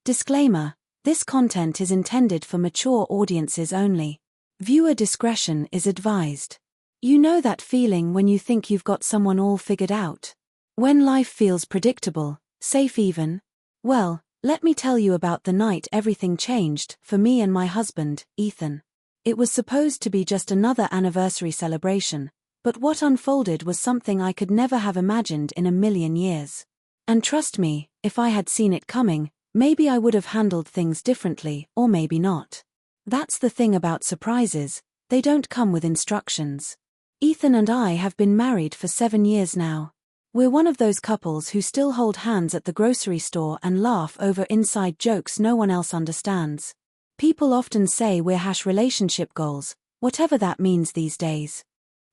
Disclaimer: this content is intended for mature audiences only. Viewer discretion is advised. You know that feeling when you think you've got someone all figured out? When life feels predictable, safe even? Well, let me tell you about the night everything changed for me and my husband, Ethan. It was supposed to be just another anniversary celebration, but what unfolded was something I could never have imagined in a million years. And trust me, if I had seen it coming, maybe I would have handled things differently, or maybe not. That's the thing about surprises, they don't come with instructions. Ethan and I have been married for 7 years now. We're one of those couples who still hold hands at the grocery store and laugh over inside jokes no one else understands. People often say we're relationship goals, whatever that means these days.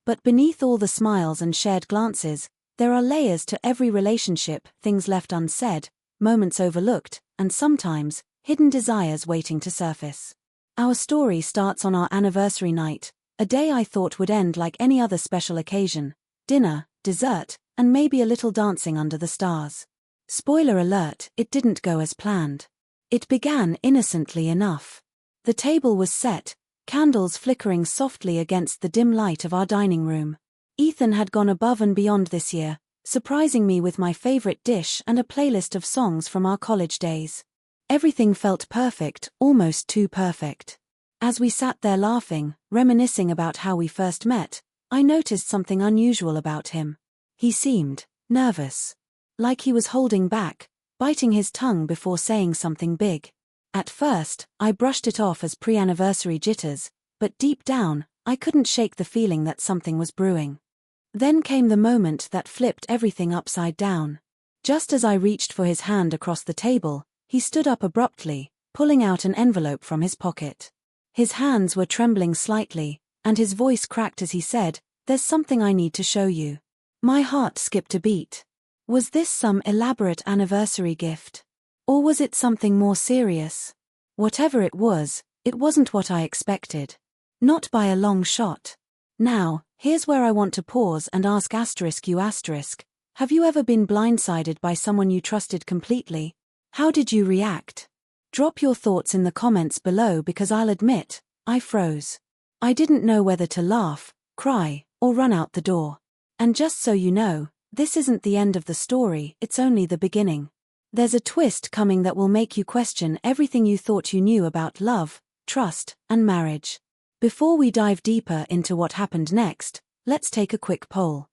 But beneath all the smiles and shared glances, there are layers to every relationship, things left unsaid, moments overlooked, and sometimes, hidden desires waiting to surface. Our story starts on our anniversary night, a day I thought would end like any other special occasion: dinner, dessert, and maybe a little dancing under the stars. Spoiler alert, it didn't go as planned. It began innocently enough. The table was set, candles flickering softly against the dim light of our dining room. Ethan had gone above and beyond this year, surprising me with my favorite dish and a playlist of songs from our college days. Everything felt perfect, almost too perfect. As we sat there laughing, reminiscing about how we first met, I noticed something unusual about him. He seemed nervous. Like he was holding back, biting his tongue before saying something big. At first, I brushed it off as pre-anniversary jitters, but deep down, I couldn't shake the feeling that something was brewing. Then came the moment that flipped everything upside down. Just as I reached for his hand across the table, he stood up abruptly, pulling out an envelope from his pocket. His hands were trembling slightly, and his voice cracked as he said, "There's something I need to show you." My heart skipped a beat. Was this some elaborate anniversary gift? Or was it something more serious? Whatever it wasn't what I expected. Not by a long shot. Now, here's where I want to pause and ask you, have you ever been blindsided by someone you trusted completely? How did you react? Drop your thoughts in the comments below, because I'll admit, I froze. I didn't know whether to laugh, cry, or run out the door. And just so you know, this isn't the end of the story, it's only the beginning. There's a twist coming that will make you question everything you thought you knew about love, trust, and marriage. Before we dive deeper into what happened next, let's take a quick poll.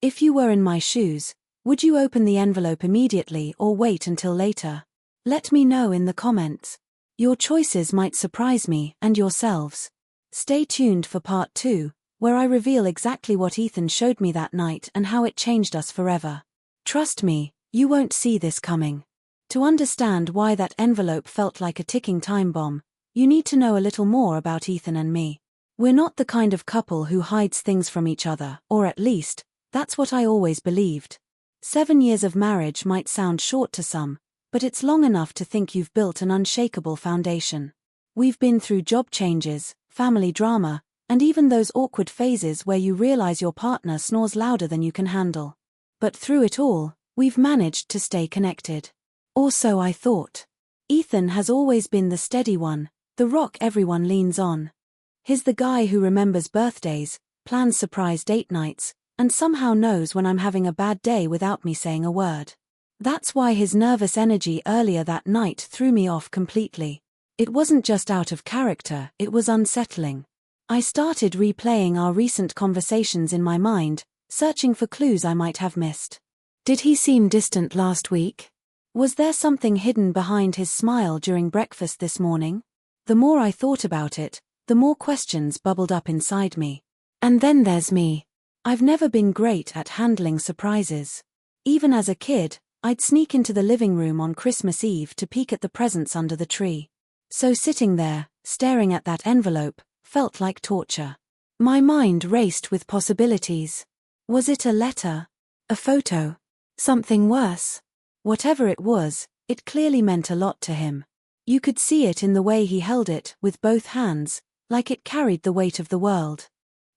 If you were in my shoes, would you open the envelope immediately or wait until later? Let me know in the comments. Your choices might surprise me and yourselves. Stay tuned for part 2, where I reveal exactly what Ethan showed me that night and how it changed us forever. Trust me, you won't see this coming. To understand why that envelope felt like a ticking time bomb, you need to know a little more about Ethan and me. We're not the kind of couple who hides things from each other, or at least, that's what I always believed. 7 years of marriage might sound short to some, but it's long enough to think you've built an unshakable foundation. We've been through job changes, family drama, and even those awkward phases where you realize your partner snores louder than you can handle. But through it all, we've managed to stay connected. Or so I thought. Ethan has always been the steady one, the rock everyone leans on. He's the guy who remembers birthdays, plans surprise date nights, and somehow knows when I'm having a bad day without me saying a word. That's why his nervous energy earlier that night threw me off completely. It wasn't just out of character, it was unsettling. I started replaying our recent conversations in my mind, searching for clues I might have missed. Did he seem distant last week? Was there something hidden behind his smile during breakfast this morning? The more I thought about it, the more questions bubbled up inside me. And then there's me. I've never been great at handling surprises. Even as a kid, I'd sneak into the living room on Christmas Eve to peek at the presents under the tree. So sitting there, staring at that envelope, felt like torture. My mind raced with possibilities. Was it a letter? A photo? Something worse? Whatever it was, it clearly meant a lot to him. You could see it in the way he held it with both hands, like it carried the weight of the world.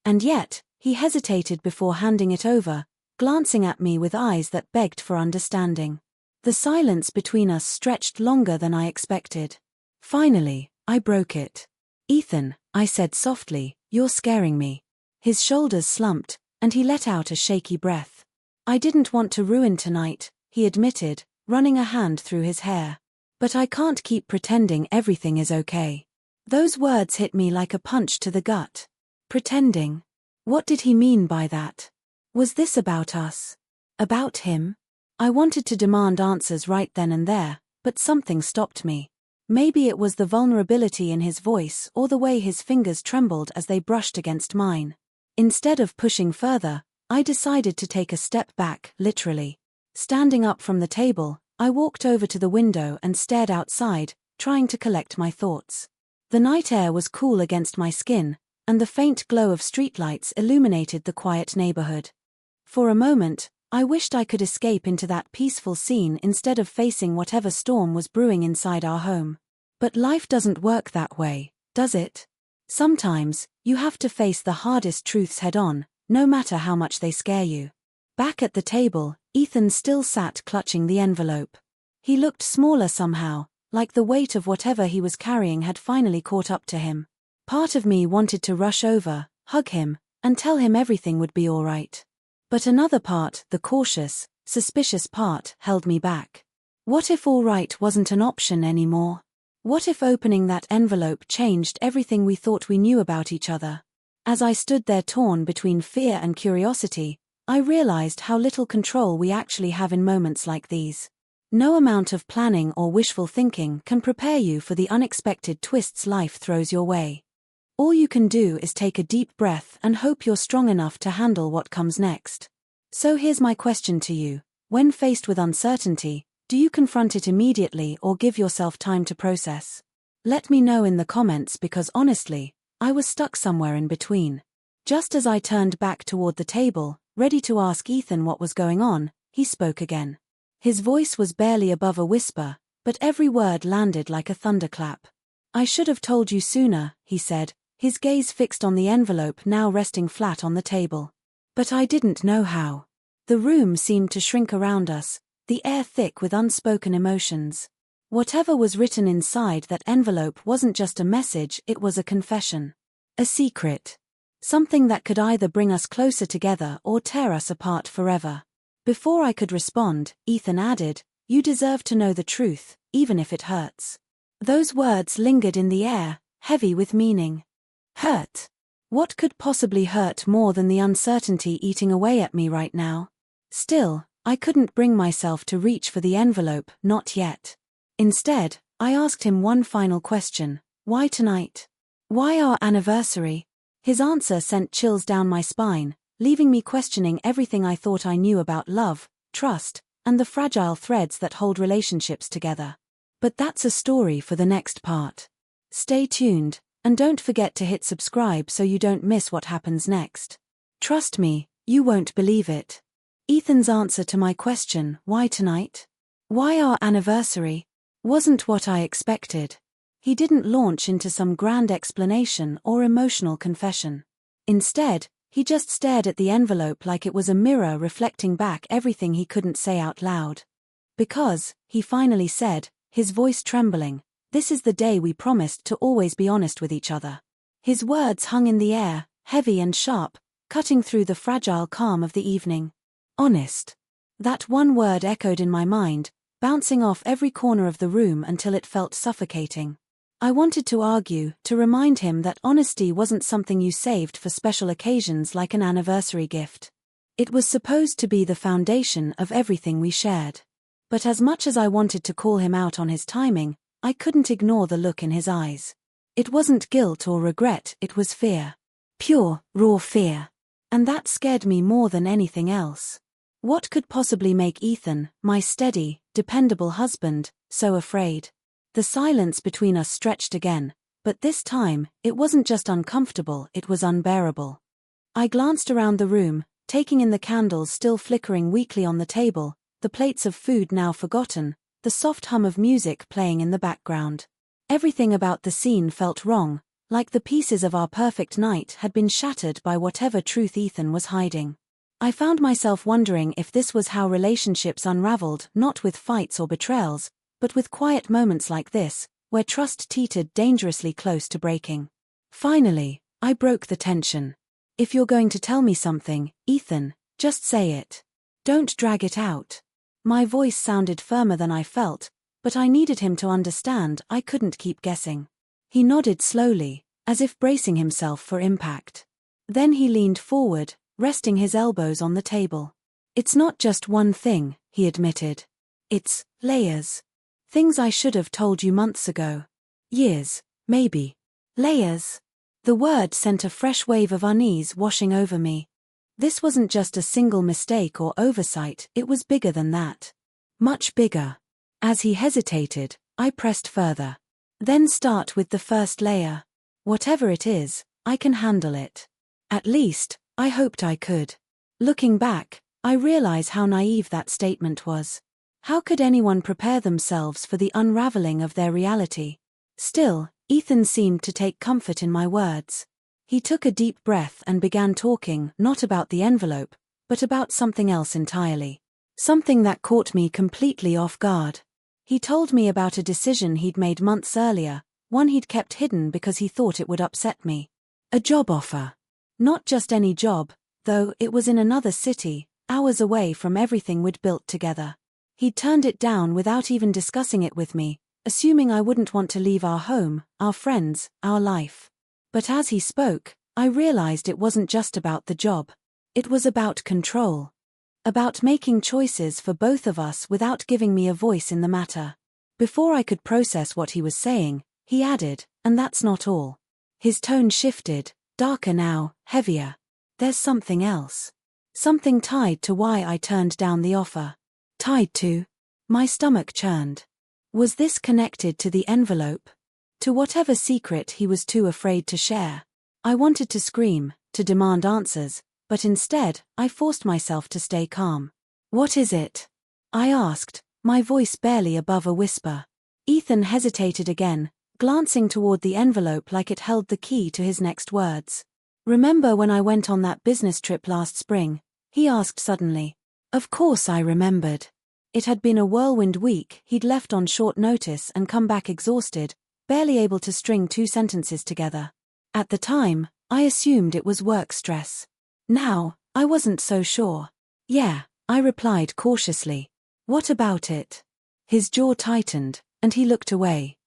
And yet, he hesitated before handing it over, glancing at me with eyes that begged for understanding. The silence between us stretched longer than I expected. Finally, I broke it. "Ethan," I said softly, "you're scaring me." His shoulders slumped, and he let out a shaky breath. "I didn't want to ruin tonight," he admitted, running a hand through his hair. "But I can't keep pretending everything is okay." Those words hit me like a punch to the gut. Pretending? What did he mean by that? Was this about us? About him? I wanted to demand answers right then and there, but something stopped me. Maybe it was the vulnerability in his voice or the way his fingers trembled as they brushed against mine. Instead of pushing further, I decided to take a step back, literally. Standing up from the table, I walked over to the window and stared outside, trying to collect my thoughts. The night air was cool against my skin, and the faint glow of streetlights illuminated the quiet neighborhood. For a moment, I wished I could escape into that peaceful scene instead of facing whatever storm was brewing inside our home. But life doesn't work that way, does it? Sometimes, you have to face the hardest truths head-on, no matter how much they scare you. Back at the table, Ethan still sat clutching the envelope. He looked smaller somehow, like the weight of whatever he was carrying had finally caught up to him. Part of me wanted to rush over, hug him, and tell him everything would be all right. But another part, the cautious, suspicious part, held me back. What if all right wasn't an option anymore? What if opening that envelope changed everything we thought we knew about each other? As I stood there torn between fear and curiosity, I realized how little control we actually have in moments like these. No amount of planning or wishful thinking can prepare you for the unexpected twists life throws your way. All you can do is take a deep breath and hope you're strong enough to handle what comes next. So here's my question to you. When faced with uncertainty, do you confront it immediately or give yourself time to process? Let me know in the comments because honestly, I was stuck somewhere in between. Just as I turned back toward the table, ready to ask Ethan what was going on, he spoke again. His voice was barely above a whisper, but every word landed like a thunderclap. "I should have told you sooner," he said, his gaze fixed on the envelope now resting flat on the table. "But I didn't know how." The room seemed to shrink around us, the air thick with unspoken emotions. Whatever was written inside that envelope wasn't just a message, it was a confession. A secret. Something that could either bring us closer together or tear us apart forever. Before I could respond, Ethan added, "You deserve to know the truth, even if it hurts." Those words lingered in the air, heavy with meaning. Hurt. What could possibly hurt more than the uncertainty eating away at me right now? Still, I couldn't bring myself to reach for the envelope, not yet. Instead, I asked him one final question. Why tonight? Why our anniversary? His answer sent chills down my spine, leaving me questioning everything I thought I knew about love, trust, and the fragile threads that hold relationships together. But that's a story for the next part. Stay tuned, and don't forget to hit subscribe so you don't miss what happens next. Trust me, you won't believe it. Ethan's answer to my question, why tonight? Why our anniversary? Wasn't what I expected. He didn't launch into some grand explanation or emotional confession. Instead, he just stared at the envelope like it was a mirror reflecting back everything he couldn't say out loud. "Because," he finally said, his voice trembling, "this is the day we promised to always be honest with each other." His words hung in the air, heavy and sharp, cutting through the fragile calm of the evening. Honest. That one word echoed in my mind, bouncing off every corner of the room until it felt suffocating. I wanted to argue, to remind him that honesty wasn't something you saved for special occasions like an anniversary gift. It was supposed to be the foundation of everything we shared. But as much as I wanted to call him out on his timing, I couldn't ignore the look in his eyes. It wasn't guilt or regret, it was fear. Pure, raw fear. And that scared me more than anything else. What could possibly make Ethan, my steady, dependable husband, so afraid? The silence between us stretched again, but this time, it wasn't just uncomfortable, it was unbearable. I glanced around the room, taking in the candles still flickering weakly on the table, the plates of food now forgotten, the soft hum of music playing in the background. Everything about the scene felt wrong, like the pieces of our perfect night had been shattered by whatever truth Ethan was hiding. I found myself wondering if this was how relationships unraveled, not with fights or betrayals, but with quiet moments like this, where trust teetered dangerously close to breaking. Finally, I broke the tension. If you're going to tell me something, Ethan, just say it. Don't drag it out. My voice sounded firmer than I felt, but I needed him to understand I couldn't keep guessing. He nodded slowly, as if bracing himself for impact. Then he leaned forward, resting his elbows on the table. It's not just one thing, he admitted. It's layers. Things I should have told you months ago. Years, maybe. Layers. The word sent a fresh wave of unease washing over me. This wasn't just a single mistake or oversight, it was bigger than that. Much bigger. As he hesitated, I pressed further. Then start with the first layer. Whatever it is, I can handle it. At least, I hoped I could. Looking back, I realize how naive that statement was. How could anyone prepare themselves for the unraveling of their reality? Still, Ethan seemed to take comfort in my words. He took a deep breath and began talking, not about the envelope, but about something else entirely. Something that caught me completely off guard. He told me about a decision he'd made months earlier, one he'd kept hidden because he thought it would upset me. A job offer. Not just any job, though, it was in another city, hours away from everything we'd built together. He'd turned it down without even discussing it with me, assuming I wouldn't want to leave our home, our friends, our life. But as he spoke, I realized it wasn't just about the job. It was about control. About making choices for both of us without giving me a voice in the matter. Before I could process what he was saying, he added, and that's not all. His tone shifted, darker now, heavier. There's something else. Something tied to why I turned down the offer. Tied to? My stomach churned. Was this connected to the envelope? To whatever secret he was too afraid to share? I wanted to scream, to demand answers, but instead, I forced myself to stay calm. What is it? I asked, my voice barely above a whisper. Ethan hesitated again, glancing toward the envelope like it held the key to his next words. Remember when I went on that business trip last spring? He asked suddenly. Of course I remembered. It had been a whirlwind week. He'd left on short notice and come back exhausted, barely able to string two sentences together. At the time, I assumed it was work stress. Now, I wasn't so sure. Yeah, I replied cautiously. What about it? His jaw tightened, and he looked away.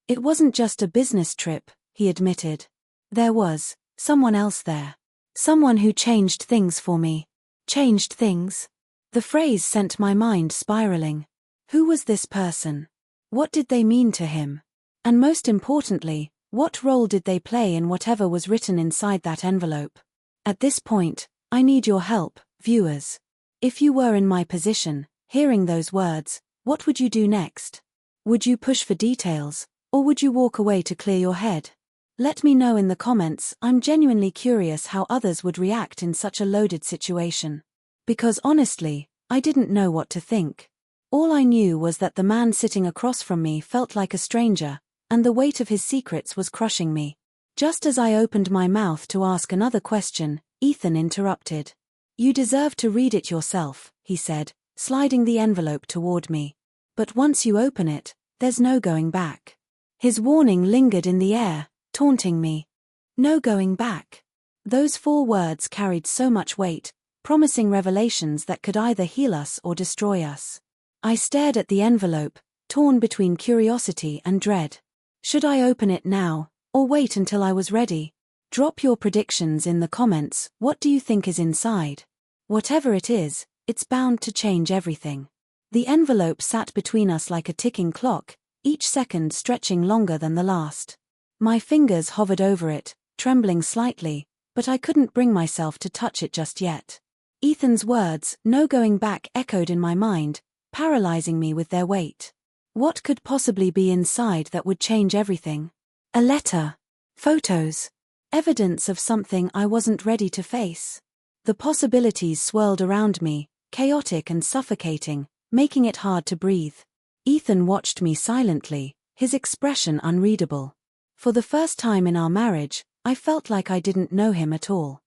It wasn't just a business trip, he admitted. There was someone else there. Someone who changed things for me. Changed things? The phrase sent my mind spiraling. Who was this person? What did they mean to him? And most importantly, what role did they play in whatever was written inside that envelope? At this point, I need your help, viewers. If you were in my position, hearing those words, what would you do next? Would you push for details, or would you walk away to clear your head? Let me know in the comments. I'm genuinely curious how others would react in such a loaded situation. Because honestly, I didn't know what to think. All I knew was that the man sitting across from me felt like a stranger, and the weight of his secrets was crushing me. Just as I opened my mouth to ask another question, Ethan interrupted. You deserve to read it yourself, he said, sliding the envelope toward me. But once you open it, there's no going back. His warning lingered in the air, taunting me. No going back. Those 4 words carried so much weight, promising revelations that could either heal us or destroy us. I stared at the envelope, torn between curiosity and dread. Should I open it now, or wait until I was ready? Drop your predictions in the comments. What do you think is inside? Whatever it is, it's bound to change everything. The envelope sat between us like a ticking clock, each second stretching longer than the last. My fingers hovered over it, trembling slightly, but I couldn't bring myself to touch it just yet. Ethan's words, no going back, echoed in my mind, paralyzing me with their weight. What could possibly be inside that would change everything? A letter. Photos. Evidence of something I wasn't ready to face. The possibilities swirled around me, chaotic and suffocating, making it hard to breathe. Ethan watched me silently, his expression unreadable. For the first time in our marriage, I felt like I didn't know him at all.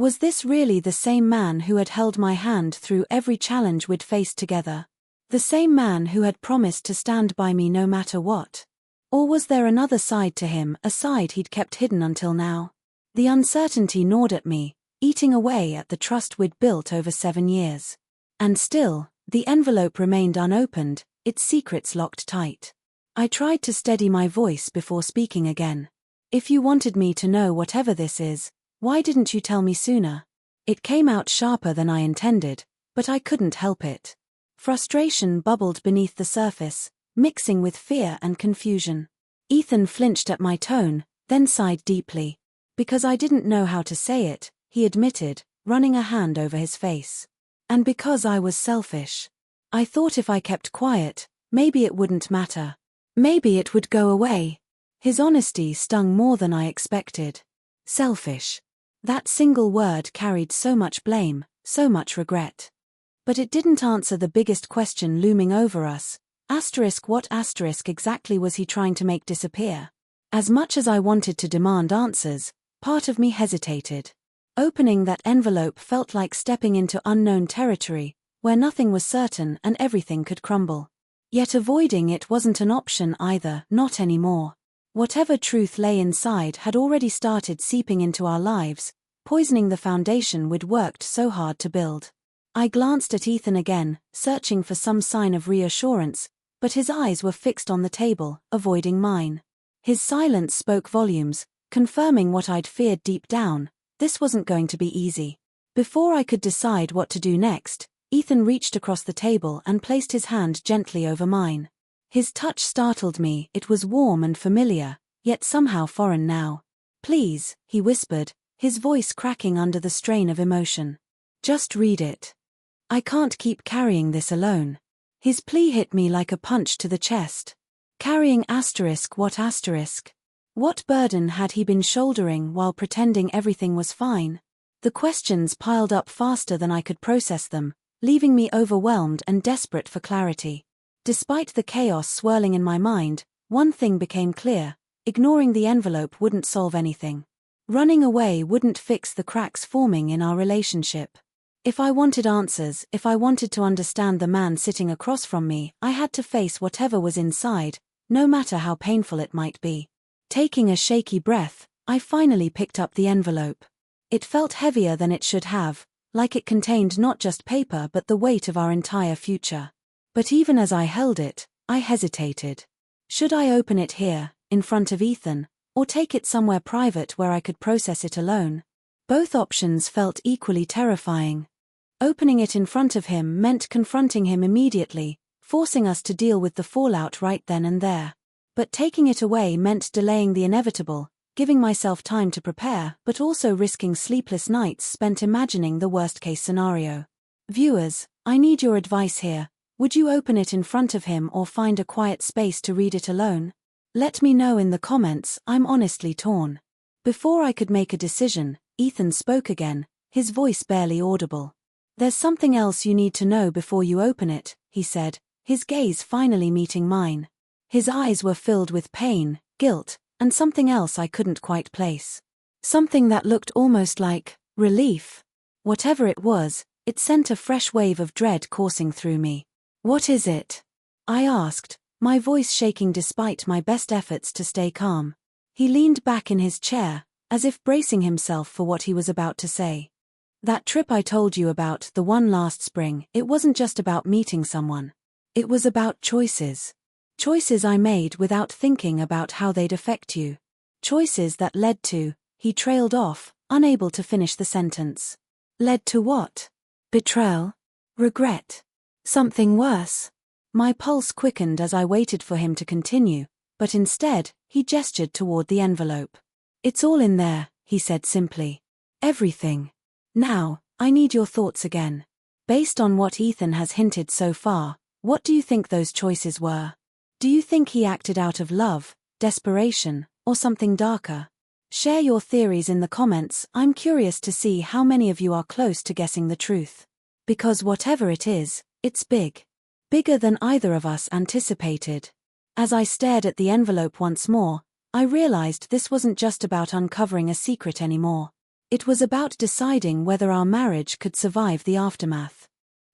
Was this really the same man who had held my hand through every challenge we'd faced together? The same man who had promised to stand by me no matter what? Or was there another side to him, a side he'd kept hidden until now? The uncertainty gnawed at me, eating away at the trust we'd built over 7 years. And still, the envelope remained unopened, its secrets locked tight. I tried to steady my voice before speaking again. If you wanted me to know whatever this is, why didn't you tell me sooner? It came out sharper than I intended, but I couldn't help it. Frustration bubbled beneath the surface, mixing with fear and confusion. Ethan flinched at my tone, then sighed deeply. Because I didn't know how to say it, he admitted, running a hand over his face. And because I was selfish. I thought if I kept quiet, maybe it wouldn't matter. Maybe it would go away. His honesty stung more than I expected. Selfish. That single word carried so much blame, so much regret. But it didn't answer the biggest question looming over us. What exactly was he trying to make disappear? As much as I wanted to demand answers, part of me hesitated. Opening that envelope felt like stepping into unknown territory, where nothing was certain and everything could crumble. Yet avoiding it wasn't an option either, not anymore. Whatever truth lay inside had already started seeping into our lives, poisoning the foundation we'd worked so hard to build. I glanced at Ethan again, searching for some sign of reassurance, but his eyes were fixed on the table, avoiding mine. His silence spoke volumes, confirming what I'd feared deep down. This wasn't going to be easy. Before I could decide what to do next, Ethan reached across the table and placed his hand gently over mine. His touch startled me. It was warm and familiar, yet somehow foreign now. "Please," he whispered, his voice cracking under the strain of emotion. "Just read it. I can't keep carrying this alone." His plea hit me like a punch to the chest. Carrying what? What burden had he been shouldering while pretending everything was fine? The questions piled up faster than I could process them, leaving me overwhelmed and desperate for clarity. Despite the chaos swirling in my mind, one thing became clear: ignoring the envelope wouldn't solve anything. Running away wouldn't fix the cracks forming in our relationship. If I wanted answers, if I wanted to understand the man sitting across from me, I had to face whatever was inside, no matter how painful it might be. Taking a shaky breath, I finally picked up the envelope. It felt heavier than it should have, like it contained not just paper but the weight of our entire future. But even as I held it, I hesitated. Should I open it here, in front of Ethan, or take it somewhere private where I could process it alone? Both options felt equally terrifying. Opening it in front of him meant confronting him immediately, forcing us to deal with the fallout right then and there. But taking it away meant delaying the inevitable, giving myself time to prepare, but also risking sleepless nights spent imagining the worst-case scenario. Viewers, I need your advice here. Would you open it in front of him or find a quiet space to read it alone? Let me know in the comments. I'm honestly torn. Before I could make a decision, Ethan spoke again, his voice barely audible. "There's something else you need to know before you open it," he said, his gaze finally meeting mine. His eyes were filled with pain, guilt, and something else I couldn't quite place. Something that looked almost like relief. Whatever it was, it sent a fresh wave of dread coursing through me. "What is it?" I asked, my voice shaking despite my best efforts to stay calm. He leaned back in his chair, as if bracing himself for what he was about to say. "That trip I told you about, the one last spring, it wasn't just about meeting someone. It was about choices. Choices I made without thinking about how they'd affect you. Choices that led to," he trailed off, unable to finish the sentence. "Led to what? Betrayal? Regret? Something worse?" My pulse quickened as I waited for him to continue, but instead, he gestured toward the envelope. "It's all in there," he said simply. "Everything. Now, I need your thoughts again. Based on what Ethan has hinted so far, what do you think those choices were? Do you think he acted out of love, desperation, or something darker? Share your theories in the comments. I'm curious to see how many of you are close to guessing the truth. Because whatever it is, it's big. Bigger than either of us anticipated. As I stared at the envelope once more, I realized this wasn't just about uncovering a secret anymore. It was about deciding whether our marriage could survive the aftermath.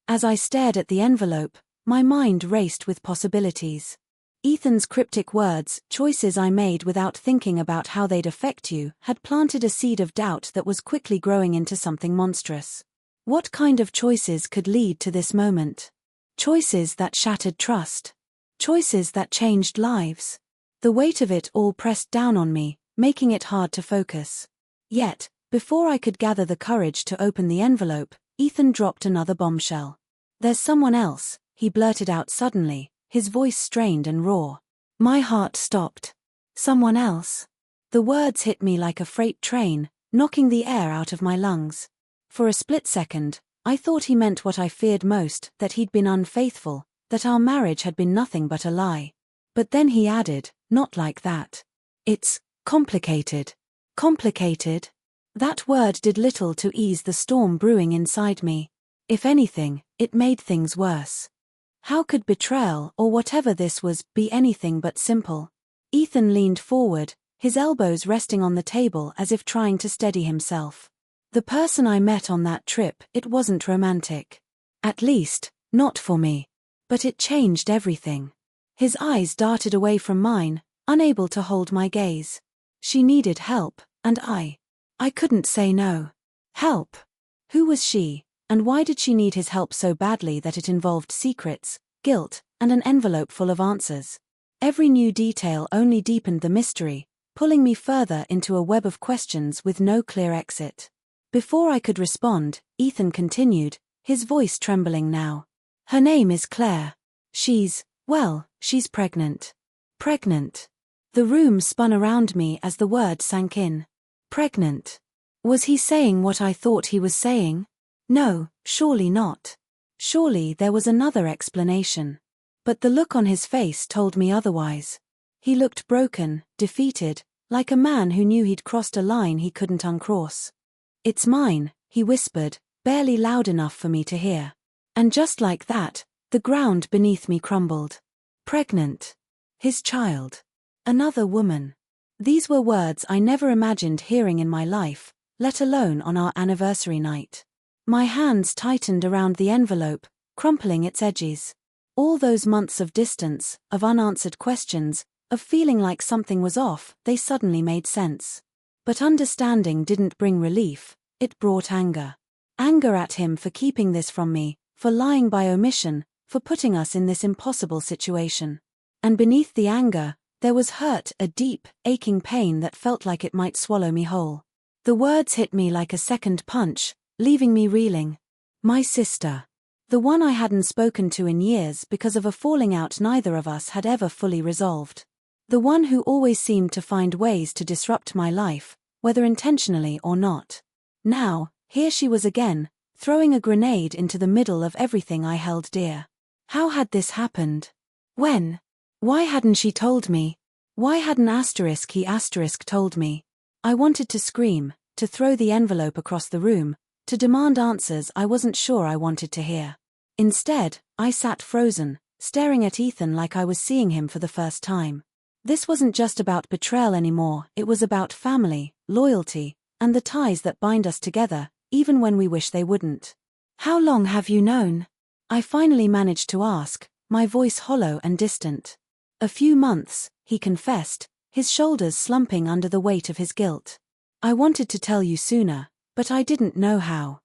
As I stared at the envelope, my mind raced with possibilities. Ethan's cryptic words, choices I made without thinking about how they'd affect you, had planted a seed of doubt that was quickly growing into something monstrous. What kind of choices could lead to this moment? Choices that shattered trust. Choices that changed lives. The weight of it all pressed down on me, making it hard to focus. Yet, before I could gather the courage to open the envelope, Ethan dropped another bombshell. "There's someone else," he blurted out suddenly, his voice strained and raw. My heart stopped. Someone else. The words hit me like a freight train, knocking the air out of my lungs. For a split second, I thought he meant what I feared most, that he'd been unfaithful, that our marriage had been nothing but a lie. But then he added, "Not like that. It's complicated." Complicated? That word did little to ease the storm brewing inside me. If anything, it made things worse. How could betrayal, or whatever this was, be anything but simple? Ethan leaned forward, his elbows resting on the table as if trying to steady himself. "The person I met on that trip, it wasn't romantic. At least, not for me. But it changed everything." His eyes darted away from mine, unable to hold my gaze. She needed help, and I couldn't say no. Help? Who was she, and why did she need his help so badly that it involved secrets, guilt, and an envelope full of answers? Every new detail only deepened the mystery, pulling me further into a web of questions with no clear exit. Before I could respond, Ethan continued, his voice trembling now. "Her name is Claire. She's pregnant." Pregnant. The room spun around me as the word sank in. Pregnant. Was he saying what I thought he was saying? No, surely not. Surely there was another explanation. But the look on his face told me otherwise. He looked broken, defeated, like a man who knew he'd crossed a line he couldn't uncross. "It's mine," he whispered, barely loud enough for me to hear. And just like that, the ground beneath me crumbled. Pregnant. His child. Another woman. These were words I never imagined hearing in my life, let alone on our anniversary night. My hands tightened around the envelope, crumpling its edges. All those months of distance, of unanswered questions, of feeling like something was off, they suddenly made sense. But understanding didn't bring relief, it brought anger. Anger at him for keeping this from me, for lying by omission, for putting us in this impossible situation. And beneath the anger, there was hurt, a deep, aching pain that felt like it might swallow me whole. The words hit me like a second punch, leaving me reeling. My sister. The one I hadn't spoken to in years because of a falling out neither of us had ever fully resolved. The one who always seemed to find ways to disrupt my life, whether intentionally or not. Now, here she was again, throwing a grenade into the middle of everything I held dear. How had this happened? When? Why hadn't she told me? Why hadn't he told me? I wanted to scream, to throw the envelope across the room, to demand answers I wasn't sure I wanted to hear. Instead, I sat frozen, staring at Ethan like I was seeing him for the first time. This wasn't just about betrayal anymore, it was about family, loyalty, and the ties that bind us together, even when we wish they wouldn't. "How long have you known?" I finally managed to ask, my voice hollow and distant. "A few months," he confessed, his shoulders slumping under the weight of his guilt. "I wanted to tell you sooner, but I didn't know how.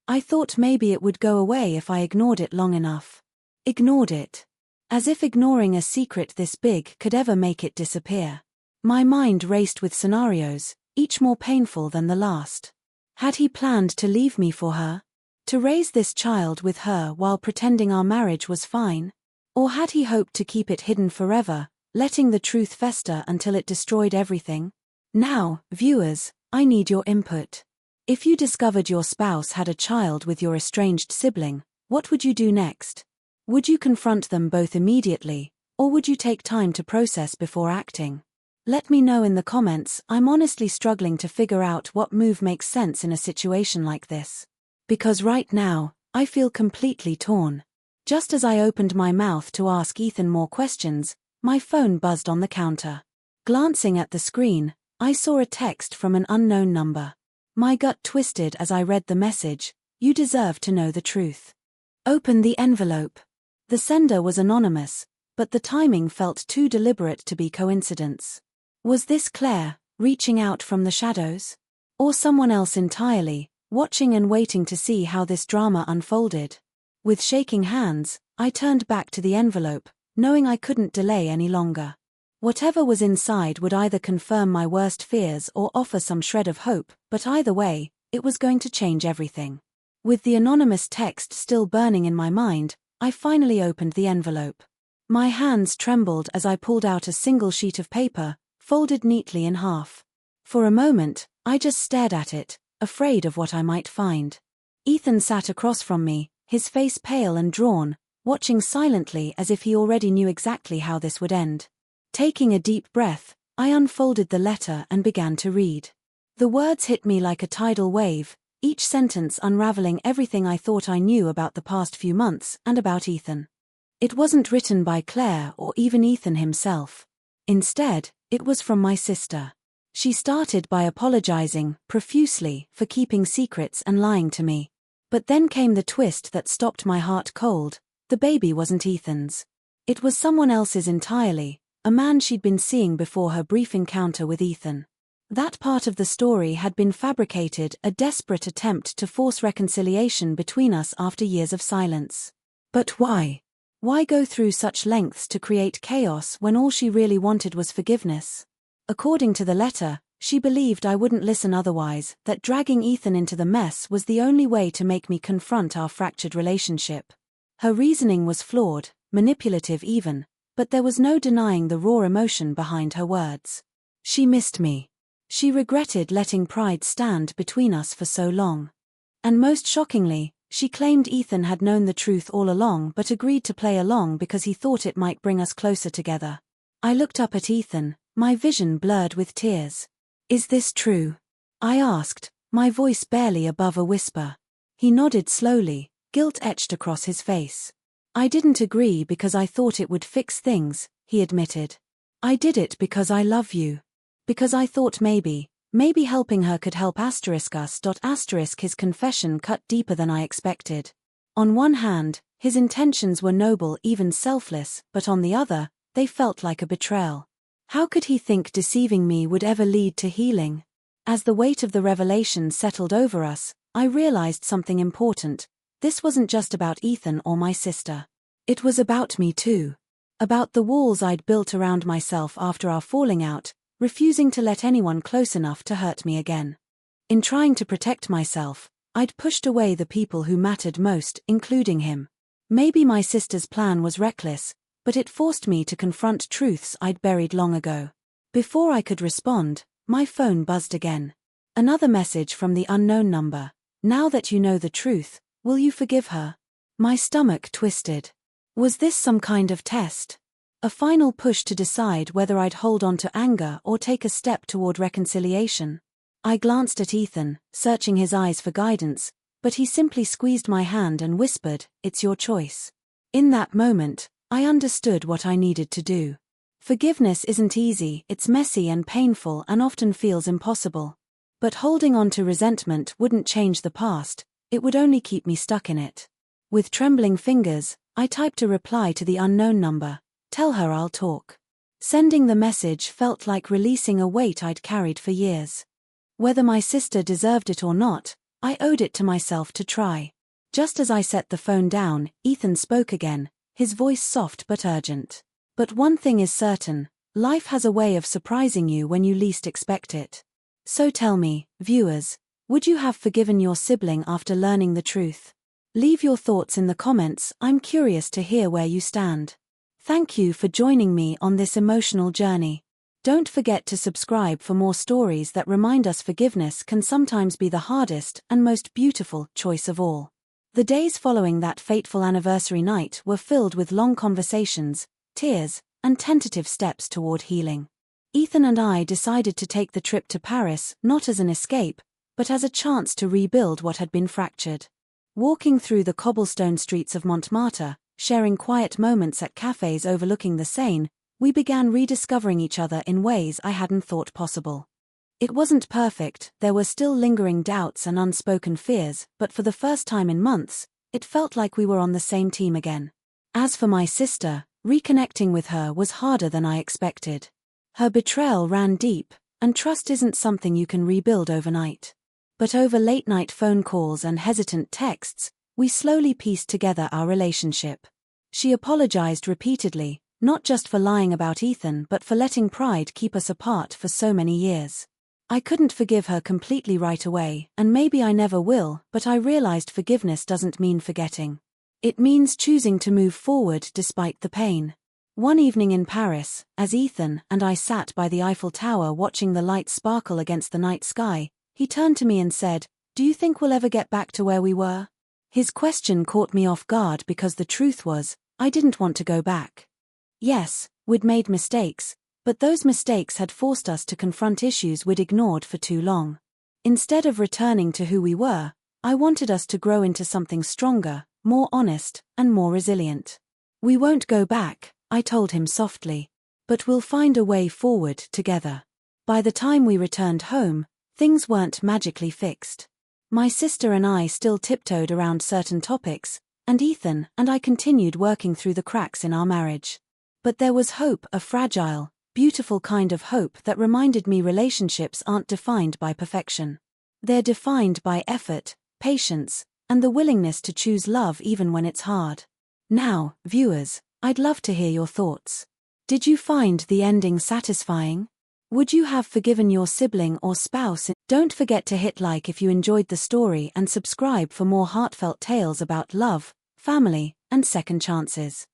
I thought maybe it would go away if I ignored it long enough." Ignored it. As if ignoring a secret this big could ever make it disappear. My mind raced with scenarios, each more painful than the last. Had he planned to leave me for her? To raise this child with her while pretending our marriage was fine? Or had he hoped to keep it hidden forever, letting the truth fester until it destroyed everything? Now, viewers, I need your input. If you discovered your spouse had a child with your estranged sibling, what would you do next? Would you confront them both immediately, or would you take time to process before acting? Let me know in the comments. I'm honestly struggling to figure out what move makes sense in a situation like this. Because right now, I feel completely torn. Just as I opened my mouth to ask Ethan more questions, my phone buzzed on the counter. Glancing at the screen, I saw a text from an unknown number. My gut twisted as I read the message. You deserve to know the truth. Open the envelope. The sender was anonymous, but the timing felt too deliberate to be coincidence. Was this Claire, reaching out from the shadows? Or someone else entirely, watching and waiting to see how this drama unfolded? With shaking hands, I turned back to the envelope, knowing I couldn't delay any longer. Whatever was inside would either confirm my worst fears or offer some shred of hope, but either way, it was going to change everything. With the anonymous text still burning in my mind, I finally opened the envelope. My hands trembled as I pulled out a single sheet of paper, folded neatly in half. For a moment, I just stared at it, afraid of what I might find. Ethan sat across from me, his face pale and drawn, watching silently as if he already knew exactly how this would end. Taking a deep breath, I unfolded the letter and began to read. The words hit me like a tidal wave, each sentence unraveling everything I thought I knew about the past few months and about Ethan. It wasn't written by Claire or even Ethan himself. Instead, it was from my sister. She started by apologizing, profusely, for keeping secrets and lying to me. But then came the twist that stopped my heart cold. The baby wasn't Ethan's. It was someone else's entirely, a man she'd been seeing before her brief encounter with Ethan. That part of the story had been fabricated, a desperate attempt to force reconciliation between us after years of silence. But why? Why go through such lengths to create chaos when all she really wanted was forgiveness? According to the letter, she believed I wouldn't listen otherwise, that dragging Ethan into the mess was the only way to make me confront our fractured relationship. Her reasoning was flawed, manipulative even, but there was no denying the raw emotion behind her words. She missed me. She regretted letting pride stand between us for so long. And most shockingly, she claimed Ethan had known the truth all along but agreed to play along because he thought it might bring us closer together. I looked up at Ethan, my vision blurred with tears. Is this true? I asked, my voice barely above a whisper. He nodded slowly, guilt etched across his face. I didn't agree because I thought it would fix things, he admitted. I did it because I love you. Because I thought maybe helping her could help us. His confession cut deeper than I expected. On one hand, his intentions were noble, even selfless, but on the other, they felt like a betrayal. How could he think deceiving me would ever lead to healing? As the weight of the revelation settled over us, I realized something important. This wasn't just about Ethan or my sister. It was about me too. About the walls I'd built around myself after our falling out, refusing to let anyone close enough to hurt me again. In trying to protect myself, I'd pushed away the people who mattered most, including him. Maybe my sister's plan was reckless, but it forced me to confront truths I'd buried long ago. Before I could respond, my phone buzzed again. Another message from the unknown number. Now that you know the truth, will you forgive her? My stomach twisted. Was this some kind of test? A final push to decide whether I'd hold on to anger or take a step toward reconciliation. I glanced at Ethan, searching his eyes for guidance, but he simply squeezed my hand and whispered, "It's your choice." In that moment, I understood what I needed to do. Forgiveness isn't easy, it's messy and painful and often feels impossible. But holding on to resentment wouldn't change the past, it would only keep me stuck in it. With trembling fingers, I typed a reply to the unknown number. Tell her I'll talk. Sending the message felt like releasing a weight I'd carried for years. Whether my sister deserved it or not, I owed it to myself to try. Just as I set the phone down, Ethan spoke again, his voice soft but urgent. But one thing is certain, life has a way of surprising you when you least expect it. So tell me, viewers, would you have forgiven your sibling after learning the truth? Leave your thoughts in the comments, I'm curious to hear where you stand. Thank you for joining me on this emotional journey. Don't forget to subscribe for more stories that remind us forgiveness can sometimes be the hardest and most beautiful choice of all. The days following that fateful anniversary night were filled with long conversations, tears, and tentative steps toward healing. Ethan and I decided to take the trip to Paris not as an escape, but as a chance to rebuild what had been fractured. Walking through the cobblestone streets of Montmartre, sharing quiet moments at cafes overlooking the Seine, we began rediscovering each other in ways I hadn't thought possible. It wasn't perfect, there were still lingering doubts and unspoken fears, but for the first time in months, it felt like we were on the same team again. As for my sister, reconnecting with her was harder than I expected. Her betrayal ran deep, and trust isn't something you can rebuild overnight. But over late-night phone calls and hesitant texts, we slowly pieced together our relationship. She apologized repeatedly, not just for lying about Ethan but for letting pride keep us apart for so many years. I couldn't forgive her completely right away, and maybe I never will, but I realized forgiveness doesn't mean forgetting. It means choosing to move forward despite the pain. One evening in Paris, as Ethan and I sat by the Eiffel Tower watching the lights sparkle against the night sky, he turned to me and said, "Do you think we'll ever get back to where we were?" His question caught me off guard because the truth was, I didn't want to go back. Yes, we'd made mistakes, but those mistakes had forced us to confront issues we'd ignored for too long. Instead of returning to who we were, I wanted us to grow into something stronger, more honest, and more resilient. "We won't go back," I told him softly. "But we'll find a way forward together." By the time we returned home, things weren't magically fixed. My sister and I still tiptoed around certain topics, and Ethan and I continued working through the cracks in our marriage. But there was hope, a fragile, beautiful kind of hope that reminded me relationships aren't defined by perfection. They're defined by effort, patience, and the willingness to choose love even when it's hard. Now, viewers, I'd love to hear your thoughts. Did you find the ending satisfying? Would you have forgiven your sibling or spouse? Don't forget to hit like if you enjoyed the story and subscribe for more heartfelt tales about love, family, and second chances.